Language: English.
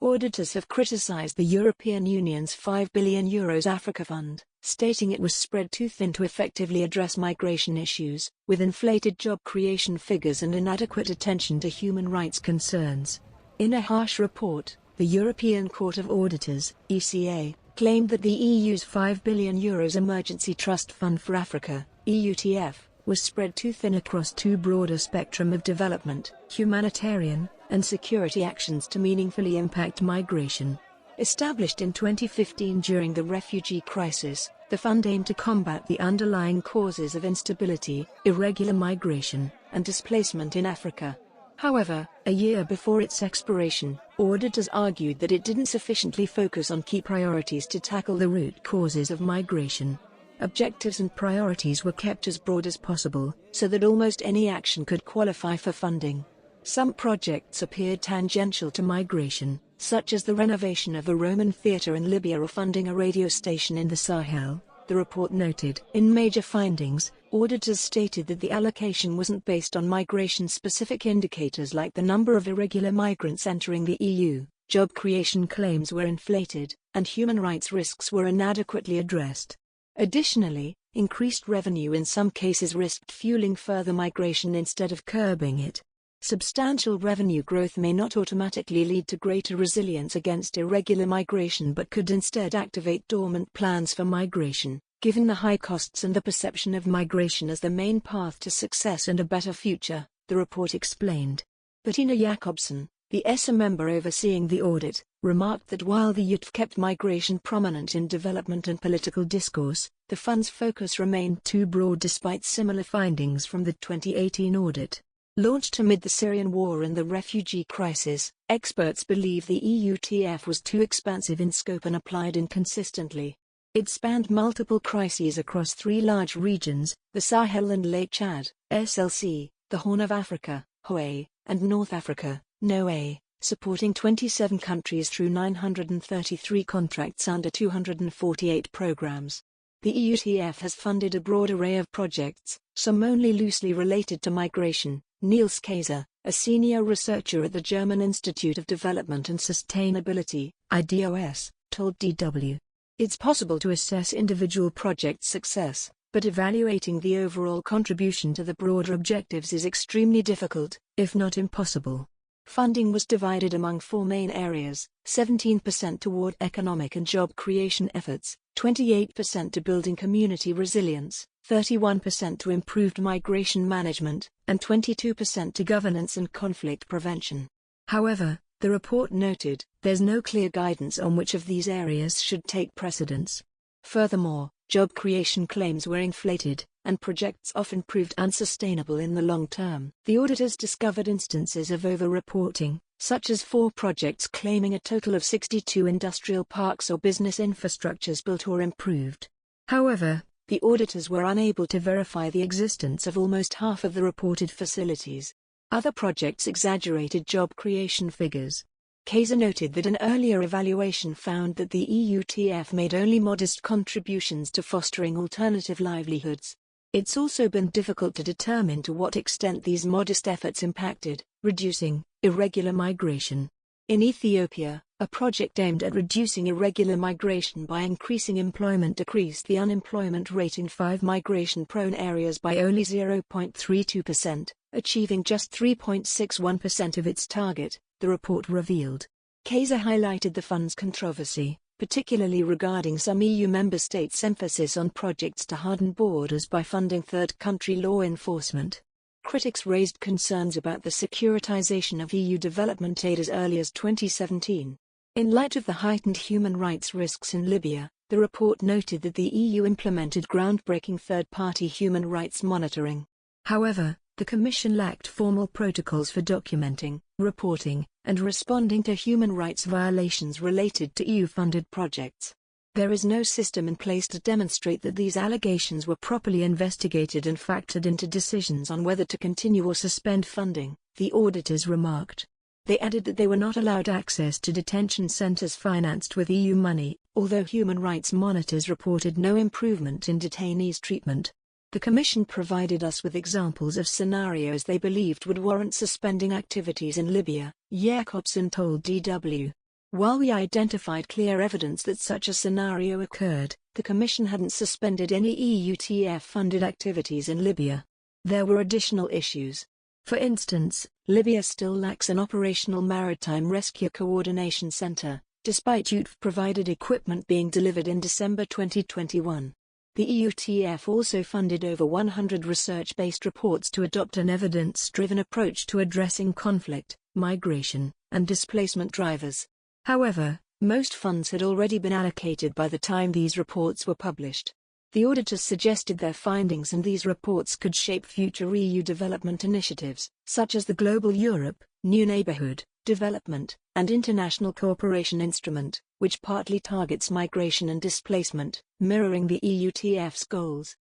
Auditors have criticized the European Union's €5 billion Africa Fund, stating it was spread too thin to effectively address migration issues, with inflated job creation figures and inadequate attention to human rights concerns. In a harsh report, the European Court of Auditors (ECA) claimed that the EU's €5 billion Emergency Trust Fund for Africa (EUTF) was spread too thin across too broad a spectrum of development, humanitarian, and security actions to meaningfully impact migration. Established in 2015 during the refugee crisis, the fund aimed to combat the underlying causes of instability, irregular migration, and displacement in Africa. However, a year before its expiration, auditors argued that it didn't sufficiently focus on key priorities to tackle the root causes of migration. Objectives and priorities were kept as broad as possible, so that almost any action could qualify for funding. Some projects appeared tangential to migration, such as the renovation of a Roman theatre in Libya or funding a radio station in the Sahel, the report noted. In major findings, auditors stated that the allocation wasn't based on migration-specific indicators like the number of irregular migrants entering the EU, job creation claims were inflated, and human rights risks were inadequately addressed. Additionally, increased revenue in some cases risked fueling further migration instead of curbing it. Substantial revenue growth may not automatically lead to greater resilience against irregular migration but could instead activate dormant plans for migration, given the high costs and the perception of migration as the main path to success and a better future, the report explained. Bettina Jacobsen, the ESA member overseeing the audit, remarked that while the UTF kept migration prominent in development and political discourse, the fund's focus remained too broad despite similar findings from the 2018 audit. Launched amid the Syrian war and the refugee crisis, experts believe the EUTF was too expansive in scope and applied inconsistently. It spanned multiple crises across three large regions, the Sahel and Lake Chad, SLC, the Horn of Africa, HOA, and North Africa, NOA, supporting 27 countries through 933 contracts under 248 programs. The EUTF has funded a broad array of projects, some only loosely related to migration. Niels Kaiser, a senior researcher at the German Institute of Development and Sustainability, IDOS, told DW. It's possible to assess individual project success, but evaluating the overall contribution to the broader objectives is extremely difficult, if not impossible. Funding was divided among four main areas: 17% toward economic and job creation efforts, 28% to building community resilience, 31% to improved migration management, and 22% to governance and conflict prevention. However, the report noted, there's no clear guidance on which of these areas should take precedence. Furthermore, job creation claims were inflated, and projects often proved unsustainable in the long term. The auditors discovered instances of over-reporting, such as 4 projects claiming a total of 62 industrial parks or business infrastructures built or improved. However, the auditors were unable to verify the existence of almost half of the reported facilities. Other projects exaggerated job creation figures. Kaiser noted that an earlier evaluation found that the EUTF made only modest contributions to fostering alternative livelihoods. It's also been difficult to determine to what extent these modest efforts impacted reducing irregular migration. In Ethiopia, a project aimed at reducing irregular migration by increasing employment decreased the unemployment rate in 5 migration-prone areas by only 0.32%, achieving just 3.61% of its target, the report revealed. Kaiser highlighted the fund's controversy, particularly regarding some EU member states' emphasis on projects to harden borders by funding third-country law enforcement. Critics raised concerns about the securitization of EU development aid as early as 2017. In light of the heightened human rights risks in Libya, the report noted that the EU implemented groundbreaking third-party human rights monitoring. However, the Commission lacked formal protocols for documenting, reporting, and responding to human rights violations related to EU-funded projects. There is no system in place to demonstrate that these allegations were properly investigated and factored into decisions on whether to continue or suspend funding, the auditors remarked. They added that they were not allowed access to detention centers financed with EU money, although human rights monitors reported no improvement in detainees' treatment. The Commission provided us with examples of scenarios they believed would warrant suspending activities in Libya, Jacobsen told DW. While we identified clear evidence that such a scenario occurred, the Commission hadn't suspended any EUTF-funded activities in Libya. There were additional issues. For instance, Libya still lacks an operational maritime rescue coordination center, despite UTF-provided equipment being delivered in December 2021. The EUTF also funded over 100 research-based reports to adopt an evidence-driven approach to addressing conflict, migration, and displacement drivers. However, most funds had already been allocated by the time these reports were published. The auditors suggested their findings and these reports could shape future EU development initiatives, such as the Global Europe, New Neighborhood, Development, and International Cooperation Instrument, which partly targets migration and displacement, mirroring the EUTF's goals.